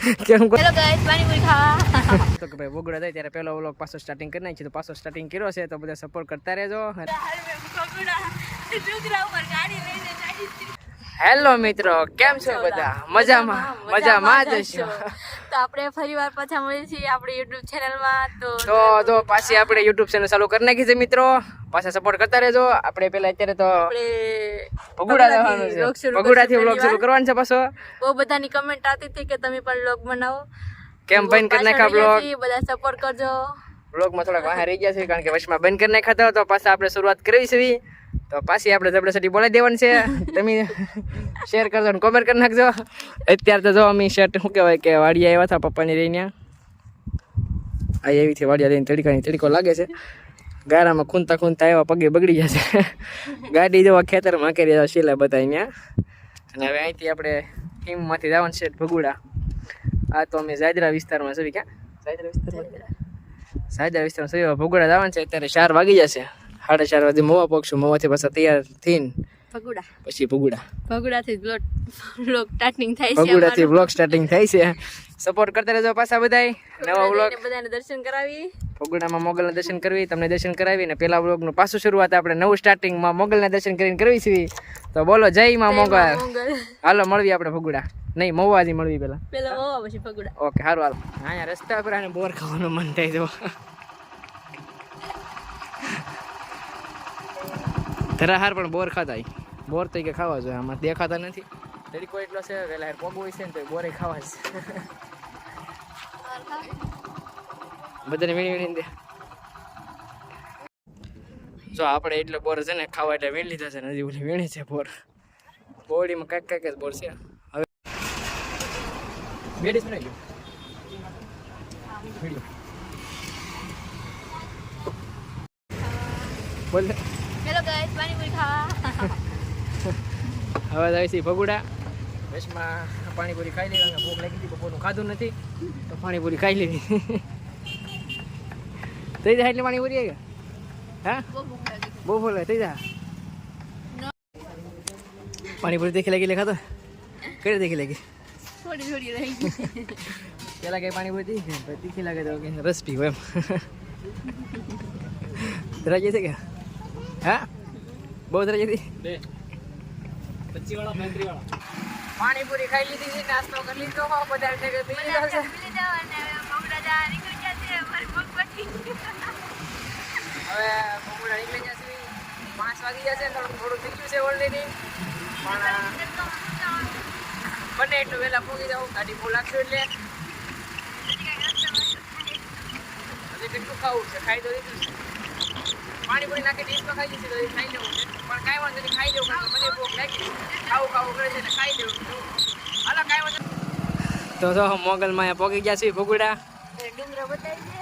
કેમ hello guys panipuri ખાવા તો કે ભાઈ બગડા થાય ત્યારે પહેલો વ્લોગ પાછો સ્ટાર્ટિંગ કરી નાખી તો પાછો સ્ટાર્ટિંગ કર્યો છે તો બધા સપોર્ટ કરતા રહેજો. હેલો મિત્રો, કેમ છો બધા? મજામાં જ છો. તો આપણે ફરીવાર પાછા મળીએ છીએ આપણી YouTube ચેનલમાં. તો જો પાછી આપણે YouTube ચેનલ ચાલુ કરી નાખી છે મિત્રો, પાછા સપોર્ટ કરતા રહેજો. આપણે પહેલા અત્યારે તો ભગુડા જવાનું છે, ભગુડાથી વ્લોગ શરૂ કરવાનો છે પાછો. બહુ બધાની કમેન્ટ આવતી હતી કે તમે પણ વ્લોગ બનાવો, કેમ બંધ કરી નાખ્યા વ્લોગ? બધા સપોર્ટ કરજો. વ્લોગમાં થોડાક વાહ રહી ગયા છે કારણ કે વચમાં બંધ કરી નાખ્યા હતા, તો પાછા આપણે શરૂઆત કરવી છે. તો પાછી આપણે જબરદસ્તી બોલાવી દેવાનું છે. તમે શેર કરજો અને કોમેન્ટ કરી નાખજો. અત્યારે તો જો અમે શર્ટ શું કહેવાય કે વાડિયા આવ્યા હતા પપ્પાની રહીને, આ એવીથી વાડિયા રહીને તડકો લાગે છે. ગારામાં ખૂંદતા આવ્યા, પગે બગડી ગયા છે. ગાડી જેવા ખેતરમાં કરી રહ્યા શીલા બધા અહીંયા. અને હવે અહીંથી આપણે ટીમમાંથી જવાનું છે ભગુડા. આ તો અમે જાજરા વિસ્તારમાં છે. ક્યાં જાજરા વિસ્તારમાં છે, ભગુડા જવાનું છે. અત્યારે 4 વાગી જશે, 4:30 વાગે મોવા પહોંચશું. મોવાથી પાછા તૈયાર થઈને ભગુડા, પછી ભગુડાથી વ્લોગ સ્ટાર્ટિંગ થાય છે. ભગુડાથી વ્લોગ સ્ટાર્ટિંગ થાય છે. સપોર્ટ કરતા રહેજો પાછા બધાય. નવા વ્લોગ બધાને દર્શન કરાવી, ભગુડામાં મોગલના દર્શન કરવી, તમને દર્શન કરાવી ને પેલા વ્લોગનું પાછું શરૂઆત આપણે નવું સ્ટાર્ટિંગમાં મોગલના દર્શન કરીને કરવી છે. તો બોલો જય માં મોગલ. હાલો મળવી આપણે ભગુડા, નહીં મોવાથી મળવી પેલા મોવા પછી ભગુડા. ઓકે સારું હાલો. અહીંયા રસ્તા પર આને બોર ખાવાનું મન થાય તો ધરાહાર પણ બોર ખાતા, બોર તો કે ખાવા જોઈએ, આમાં દેખાતા નથી. તડકો એટલો છે, વહેલા હેર પોગવું છે ને તો બોરે ખાવા છે. બધાને વીણી દે. જો આપણે એટલો બોર છે ને ખાવા એટલે વીણી લીધા છે ને, હજી ઓલી વીણી છે બોર. બોડીમાં કાંઈક જ બોર છે. હવે બેડીસ બનાવી લો બોલ. હેલો ગાઈસ પાણીપુરી ખાવા. હવે જાય છે ભગુડા. બસમાં પાણીપુરી ખાઈ લેવી, ભૂખ લાગી હતી, બપોરનું ખાધું નથી તો પાણીપુરી ખાઈ લેવી. થઈ જાય એટલે પાણીપુરી આવી ગયા. હા બહુ ભૂખ લાગે, થઈ જાય. પાણીપુરી દેખી લાગી એટલે ખાતો કઈ દેખી લાગી? થોડી રહી ગઈ. પેલા કઈ પાણીપુરી તીખી લાગે તો રસ પીવો એમ. ધરાજી છે કે? હા બહુ ધરાજી હતી. 25 વાળા 35 વાળા પાણીપુરી ખાઈ લીધી છે, નાસ્તો કરી લીધો, બધા છે કે પી લીધો છે. હવે ભગુડા નીકળી જશે, 5 વાગી જશે, થોડું થઈ ગયું છે ઓલરેડી. પણ બને એટલું વહેલા પહોંચી જાવ, ગાડી ફૂલ લાગશે એટલે. હજી કેટલું ખાવું છે, ખાઈ તો લીધું છે. પાણીપુરી નાખી ડીશમાં ખાઈ લીધી તો ખાઈ લેવું છે, પણ કાંઈ વાંધો નહીં, ખાઈ લેવું કારણ કે મને ભૂખ લાગી, ખાવું કરે છે એટલે ખાઈ લેવું. હાલો કાંઈ વાંધો. તો જો મોગલમાં પહોંચી ગયા છીએ ભગુડા. ડુંગરા બતાવી દે,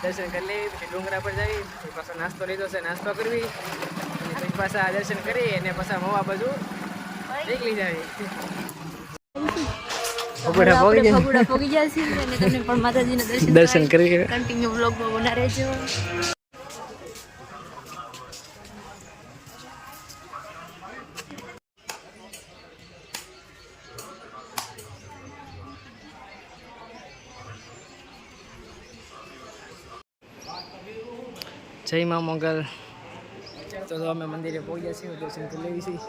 દર્શન કરી લઈ, પછી ડુંગરા પર જઈ, પછી પાછો નાસ્તો લીધો છે, નાસ્તો કરવી, પછી પાછા દર્શન કરી અને પાછા મોવા બાજુ નીકળી જાય. ભગુડા પહોંચી ગયા છે અને તમને પણ માતાજીના દર્શન કરી કન્ટિન્યુ વ્લોગમાં બના રહેજો. જય માં મોગલ. તો અમે મંદિરે પહોંચ્યા છીએ, દર્શન કરી લેવી છીએ.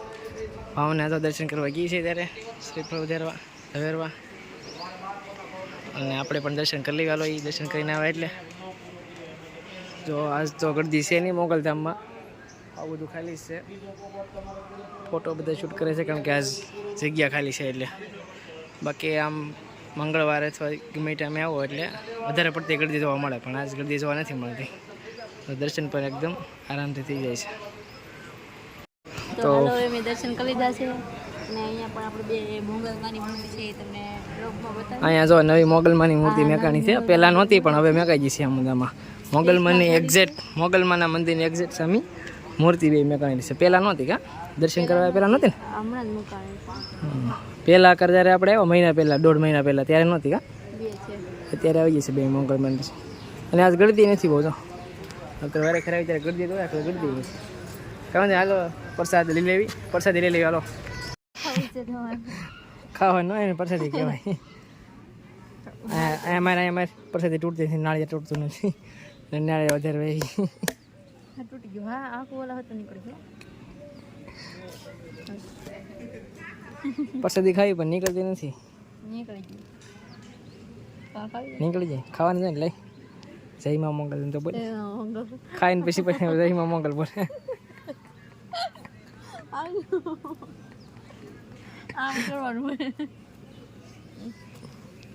ભાવના તો દર્શન કરવા ગઈ છે ત્યારે શ્રીફળ ઝવેરવા, અને આપણે પણ દર્શન કરી લેવા. એ દર્શન કરીને આવે એટલે જો આજ તો ગરદી છે નહીં મોગલધામમાં, આવું બધું ખાલી છે. ફોટો બધા શૂટ કરે છે કારણ કે આજ જગ્યા ખાલી છે એટલે. બાકી આમ મંગળવારે અથવા ગમે ટાઈમે આવો એટલે વધારે પડતી ગરદી જોવા મળે, પણ આજ ગરદી જોવા નથી મળતી. તો દર્શન પણ એકદમ આરામથી થઈ જાય છે. તો હાલો મેં દર્શન કરી લીધા છે, અને અહીંયા પણ આપણે બે મોગલમાની મૂર્તિ છે એ તમને બ્લોગમાં બતાવી. અહીંયા જો નવી મોગલમાની મૂર્તિ મેકાણી છે, પહેલાં નહોતી પણ હવે મેકાઈ ગઈ છે. આ મુદ્દામાં મોગલમાની એક્ઝેક્ટ મોગલમાના મંદિરની એક્ઝેક્ટ સામે મૂર્તિ બે મેકાણી છે. પહેલાં નહોતી કા દર્શન કરવા પહેલાં નહોતી ને, હમણાં જ મુકાણી. પહેલાં કર જ્યારે આપણે આવ્યો મહિના પહેલાં 1.5 મહિના પહેલાં ત્યારે નહોતી કા, અત્યારે આવી ગઈ છે બે મોગલમાની. અને આજ ગળદી નથી બહુ, જો અત્યારે વારે ખરાવી ત્યારે ગળદી તો ગળદી નથી. કાંઈ હાલો પ્રસાદ લઈ લેવી, પ્રસાદી લઈ લેવી. હાલો ખાવાનું એને પ્રસાદી કહેવાય. અમારે પરસેથી તૂટતી નથી, નાળિયેર તૂટતું નથી, નાળિયેર વધારે વહી હા તૂટી ગયું. હા આખું ઓલા હતું નીકળી ગયું. પરસેથી ખાવી પણ નીકળતી નથી. નીકળી ગયું. ખાવી નીકળી જાય ખાવાનું જાય ને લઈ જયમાં મંગલ તો બોલ આમ ખાઈને પછી જયમાં મંગલ બોલે કરવાનું હોય.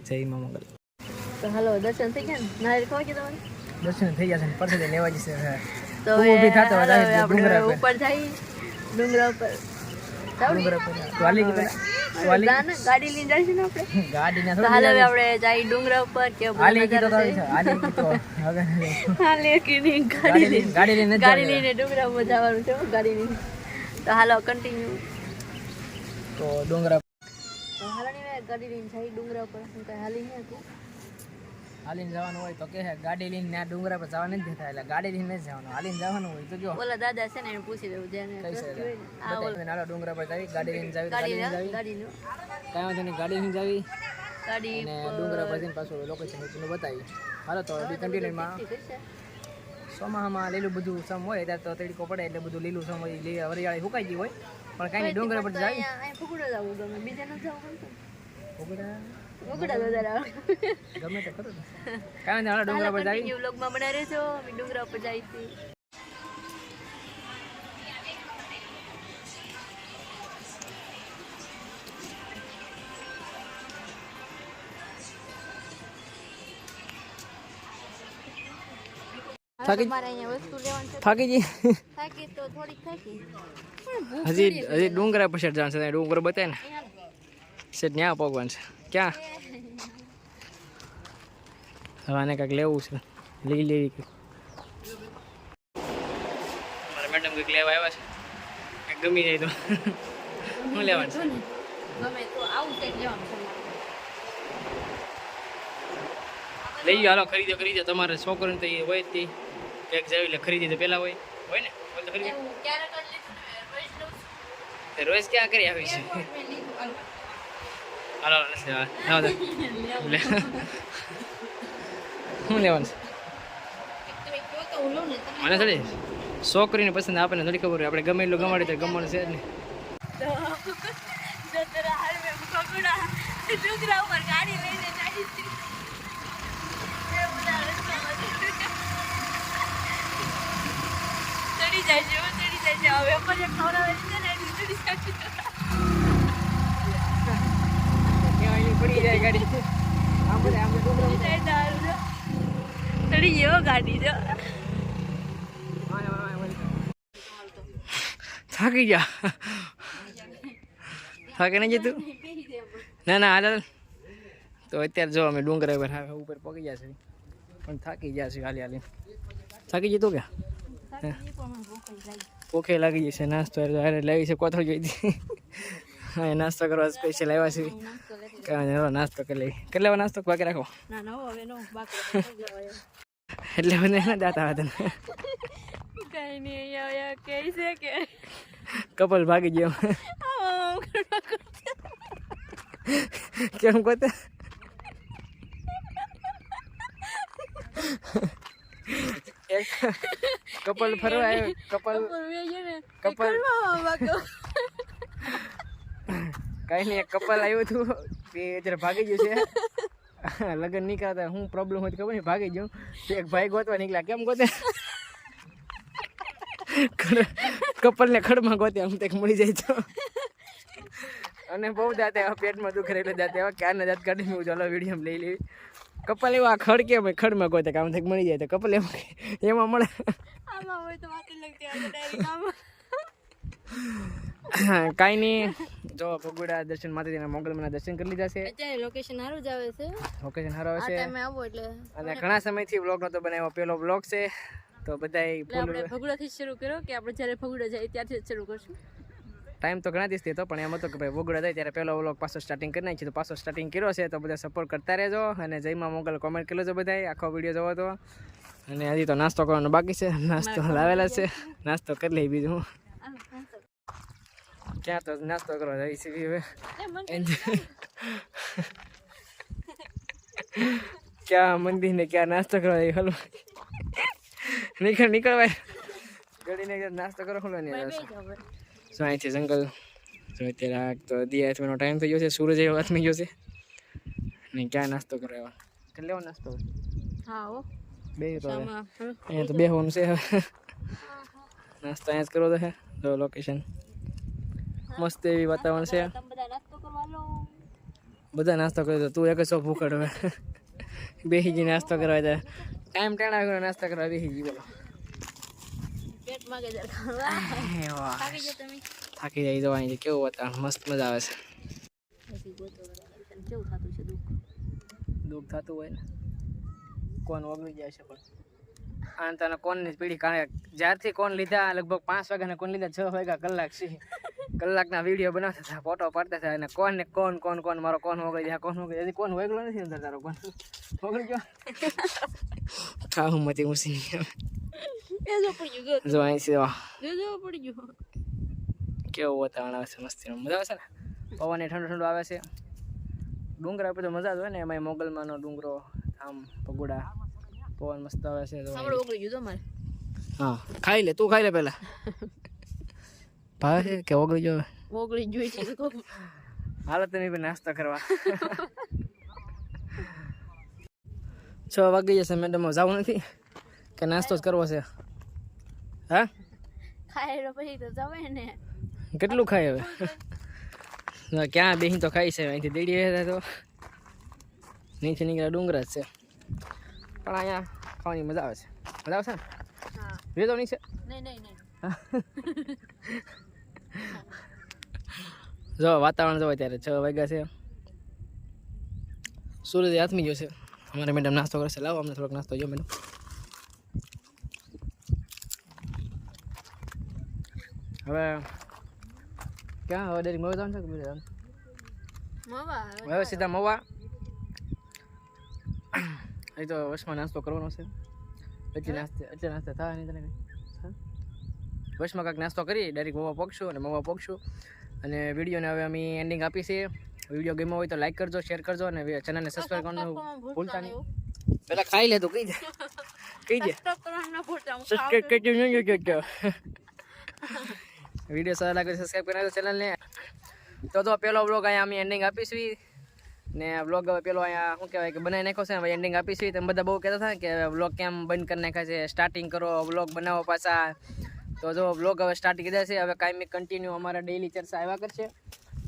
જયમાં મંગલ. તો હાલો દર્શન થઈ ગયા ને? નારિયેળ ખવાઈ ગયા તમારે? દર્શન થઈ જશે ને પરસેથી લેવા જશે. તો તું ઊભી થાતો હોય, હવે ડાયરેક્ટ આપણે ડુંગરા પર. ઉપર જઈ ડુંગરા ઉપર ડુંગરા પર. તું હાલી ગઈ પેલા? તું હાલી? ના ના ગાડી લઈને જઈશું ને આપણે. ગાડીના તો થોડી હાલ હવે જાય. આપણે જઈ ડુંગરા ઉપર કે હાલી ગઈ તો તો હાલી ગઈ તો હવે હાલે કે નહીં ગાડી લઈને નથી ગાડી જવાનું. લઈને ડુંગરા ઉપર જવાનું છે હો, ગાડી લઈને. તો હાલો કન્ટિન્યુ. તો ડુંગરા તો હાલો ને ગાડી લઈને જઈ ડુંગરા ઉપર. હું કઈ હાલી નહીં હતી. હાલીને જવાનું હોય તો કે ગાડી લઈને ત્યાં ડુંગરા પર જવા નથી દેતા, એટલે ગાડી લઈને નથી જવાનું, હાલીને જવાનું હોય તો જો ઓલા દાદા છે ને એને પૂછી લેવું જેને કઈ trust હોય ને. આ છે નાના ડુંગરા પર જાવી, ગાડી લઈને જાવી, ગાડી લઈને જાવી, ગાડીનું કાંઈ વાંધો નહીં, ગાડી લઈને જાવી ગાડી અને ડુંગરા પર જઈને પાછું લોકેશન તમને બતાવી. હાલો તો કન્ટિન્યુમાં કરશે. ચોમાસામાં લીલું બધું સમ હોય ત્યારે તો તડકો પડે એટલે બધું લીલું સમ હોય, વરિયાળી સુકાઈ ગઈ હોય, પણ કાંઈ નહીં ડુંગરા પર જાવી. અહીંયા ફુગડો જવું ગમે, બીજે ન જવું ગમતું. ફુગડા ફુગડા વધારે આવે. ગમે તે ખરું ને. કાંઈ વાંધો નહીં, હાલો ડુંગરા પર જાવી. કન્ટિન્યુ વ્લોગમાં બના રહેજો. અમે ડુંગરા ઉપર જઈએ છીએ. થાકી તમારે અહીંયા વસ્તુ લેવાની છે. થાકી ગઈ. થાકી તો થોડીક થાકી. પણ ભૂખ હજી ડુંગરા પર જવાનું છે, ડુંગર બતાવે ને છે ત્યાં પગવાન છે. ક્યાં હવે આને કાંઈક લેવું છે, લઈ લેવી કંઈક. મારા મેડમ કંઈક લેવા આવ્યા છે, કંઈક ગમી જાય તો શું લેવાનું છે? ગમે તો આવું કંઈક લેવાનું છે. લઈ ગયો, હાલો ખરીદો. તમારે છોકરીને તો એ હોય જ તે કંઈક જાય એટલે ખરીદી તો પહેલાં હોય ને હોય તો ખરીદી. એવું ક્યારે કરી લીધું ને રોજ લઉં છું. તે રોજ ક્યાં કરી આવી છે? મેં લીધું હાલો. હાલો નથી લેવા. લે શું લેવાનું છે? તમે કહો તો હું લઉં ને. તમે મને થોડી છોકરીને પસંદ આપણને થોડી ખબર હોય, આપણે ગમે એટલું ગમાડી તો ગમવાનું છે જ ને. તો જો તારા હાલ મેં પકડા ડુંગરા ઉપર ગાડી લઈને જાય છે. એ બધા રસ્તામાં ચડી જાય છે, ચડી જાય છે. હવે મને ખવડાવે છે ને એટલે ચડી જાય છે. પડી જાય ગાડી. આમ બધે ડુંગરા ચડી જાય દારૂ જો. ચડી ગયો ગાડી જો. થાકી ગયા. થાકી નહીં જતું? ના હાલ. તો અત્યારે જો અમે ડુંગરા ઉપર પગી ગયા છે, પણ થાકી ગયા છે હાલી. થાકી જતું કે ભૂખે લાગી જશે. નાસ્તો લાવી છે, કોથળી જોઈ હતી. હા, નાસ્તો કરવા સ્પેશિયલ આવ્યા છે. કાંઈ નાસ્તો કરી લઈ. કેટલા નાસ્તો બાકી રાખો ના ના હવે નો બાકી એટલે મને ના દાતા હતા. કઈ નહીં અહીંયા કહે છે કે કપલ ભાગી ગયો. કેમ કોતે એક કપલ ફરવા આવ્યો. કપલ કઈ નહીં, એક કપલ આવ્યું હતું તે જરા ભાગી ગયું છે. લગ્ન નહીં કરતા શું પ્રોબ્લેમ હોય ખબર નહીં, ભાગી ગયું. એક ભાઈ ગોતવા નીકળ્યા. કેમ ગોતે? કપલને ખડમાં ગોતે આમ તે મળી જાય તો. અને બહુ દાંત એવા પેટમાં દુખ રહેલો દાંત એવા ક્યારના દાંત કાઢી મેં ચાલો વિડીયો લઈ લેવી. કપલ એવા આ ખડ કેમ ખડમાં ગોતે કામ થઈ મળી જાય તો કપલ એમાં મળે. આમાં હોય તો વાત લગતી હોય ડાયરેક્ટ આમાં. કાંઈ નહીં, જો ભગોડા દર્શન માતાજીના મંગલમના દર્શન કરી લીધા છે. અત્યારે લોકેશન સારું જ આવે છે. લોકેશન સારું આ આવે છે ટાઈમે આવો એટલે અને ઘણા સમયથી વ્લોગ નતો બનાવ્યો, પહેલો વ્લોગ છે તો બધાય આપણે ભગુડાથી શરૂ કર્યો કે આપણે જ્યારે ભગુડા જાય ત્યારથી જ શરૂ કરશું. ટાઈમ તો ઘણા દિવસથી હતો પણ એમ હતો કે ભાઈ ભગોડા જાય ત્યારે પહેલો વ્લોગ પાછો સ્ટાર્ટિંગ કરી નાખી, તો પાછો સ્ટાર્ટિંગ કર્યો છે. તો બધા સપોર્ટ કરતા રહેજો અને જયમાં મંગલ કોમેન્ટ કરી લેજો બધાય, આખો વિડીયો જોવો તો. અને હજી તો નાસ્તો કરવાનો બાકી છે, નાસ્તો લાવેલા છે, નાસ્તો કરી લઈ. બીજું ક્યાં તો નાસ્તો કરવા જઈ છે હવે. ક્યાં મંદિર ને ક્યાં નાસ્તો કરવા જાય હલવા નીકળ ભાઈ ગળીને નાસ્તો કરો હલવા નહીં શું અહીંથી જંગલ જો અત્યારે તો દિયા હાથવાનો ટાઈમ થઈ ગયો છે સૂરજ એવો હાથમાં ગયો છે ને ક્યાં નાસ્તો કરો એવા કરી લેવો નાસ્તો હા હો બે તો અહીંયા તો બેહવાનું છે નાસ્તો અહીંયા જ કરવો તો છે જો લોકેશન મસ્ત એવી વાતાવરણ છે તમે બધા નાસ્તો કરવા લો બધા નાસ્તો કરી દો તું એક જ છો ભૂખડ હવે બેસી ગઈ નાસ્તો કરવા જાય ટાઈમ ટાણા નાસ્તો કરવા બેસી ગઈ બોલો પેટ માંગે જર ખાવા થાકી ગયા તમે થાકી જાય તો અહીં કેવું વાતાવરણ મસ્ત મજા આવે છે પછી ગોતો કેવું થતું છે દુઃખ થતું હોય ને કોણ ઓગળી જાય છે પણ આનતાના કોણની પીઢી કારણ જ્યારથી કોણ લીધા લગભગ 5 વાગ્યાના કોણ લીધા 6 વાગ્યા કલાક છે કલાકના વિડીયો બનાવતા હતા ફોટો પાડતા હતા અને કોણ મારો કોણ ઓગળી જાય કોણ ઓગળી જાય કોણ ઓગળો નથી અંદર તારો કોણ ઓગળી ગયો ખાવું મતી મુસી એ જો પડી ગયો જો અહીં છે જો પડી ગયો કેવું વાતાવરણ આવે છે મસ્તી મજા આવે છે ને પવન એ ઠંડો ઠંડો આવે છે ડુંગરા પર તો મજા જ હોય ને એમાં મોગલમાંનો ડુંગરો આમ પગોડા પવન મસ્ત આવે છે સાંભળો ઓગળી ગયું તમારે હા ખાઈ લે તું ખાઈ લે પહેલા ભાવે છે કે ઓગળી ગયો ઓગળી જોઈ છે હાલો તમે બી નાસ્તો કરવા 6 વાગી જશે મેડમ જવું નથી કે નાસ્તો જ કરવો છે હા ખાય પછી તો જવાય ને કેટલું ખાય હવે ક્યાં બેસી તો ખાઈ છે અહીંથી દેડી તો નીચે નીકળ્યા ડુંગરા જ છે પણ અહીંયા ખાવાની મજા આવે છે મજા આવશે ને હા રેતો નહીં છે નહીં જો વાતાવરણ જો અત્યારે 6 વાગ્યા છે સૂરજ હાથમી ગયો છે અમારે મેડમ નાસ્તો કરશે લાવો અમને થોડોક નાસ્તો જો મેડમ હવે ક્યાં હવે ડાયરેક્ટ મવા જવાનું છે કે બીજે જવાનું હવે સીધા મવા અહીં તો વશમાં નાસ્તો કરવાનો છે એટલે નાસ્તે થાય નહીં તને કંઈ વશમાં કાંઈક નાસ્તો કરી ડાયરેક્ટ મવા પગશું અને મવા પગશું અને વિડીયોને હવે અમે એન્ડિંગ આપી છે વિડીયો ગમ્યો હોય તો લાઈક કરજો શેર કરજો અને ચેનલને સબસ્ક્રાઈબ કરવાનું ભૂલતા નહીં પહેલાં ખાઈ લે તો કહી દે સબસ્ક્રાઈબ કરજો વિડીયો સારા લાગે સબસ્ક્રાઈબ કરી નાખો ચેનલને તો પેલો બ્લોગ અહીંયા અમે એન્ડિંગ આપીશું ને બ્લોગ હવે પેલો અહીંયા શું કહેવાય કે બનાવી નાખ્યો છે હવે એન્ડિંગ આપીશું તમે બધા બહુ કહેતા હતા કે બ્લોગ કેમ બંધ કરી નાખ્યા છે સ્ટાર્ટિંગ કરો બ્લોગ બનાવો પાછા તો જો બ્લોગ હવે સ્ટાર્ટ કીધા છે હવે કાયમી કન્ટિન્યુ અમારા ડેઈલી ચર્ચા આવ્યા કરશે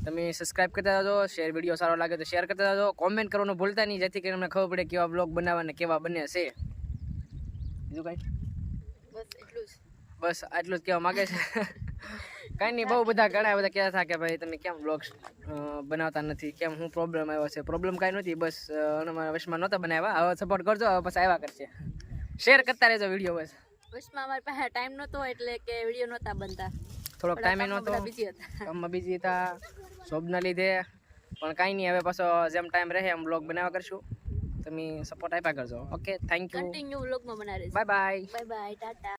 તમે સબસ્ક્રાઈબ કરતા જાજો શેર વિડીયો સારો લાગે તો શેર કરતા જાજો કોમેન્ટ કરવાનું ભૂલતા નહીં જેથી કરીને અમને ખબર પડે કેવા બ્લોગ બનાવવા અને કેવા બને છે બીજું કાંઈ બસ આટલું જ કહેવા માગે છે કાંઈ નહીં બહુ બધા ઘણા બધા કહેતા હતા કે ભાઈ તમે કેમ બ્લોગ્સ બનાવતા નથી કેમ શું પ્રોબ્લેમ આવ્યો છે પ્રોબ્લેમ કાંઈ નથી બસ અમારા વશમાં નહોતા બનાવ્યા હવે સપોર્ટ કરજો હવે પછી આવ્યા કરશે શેર કરતા રહેજો વિડીયો બસ વશમાં અમારી પાસે ટાઈમ નહોતો એટલે કે વિડીયો નહોતા બનતા થોડોક ટાઈમ નહોતો કામમાં બીજી હતા જોબના લીધે પણ કાંઈ નહીં હવે પાછો જેમ ટાઈમ રહે એમ બ્લોગ બનાવવા કરશું તમે સપોર્ટ આપ્યા કરજો ઓકે થેન્ક યુ કન્ટિન્યુ વ્લોગમાં બનાવી બાય બાય બાય ટાટા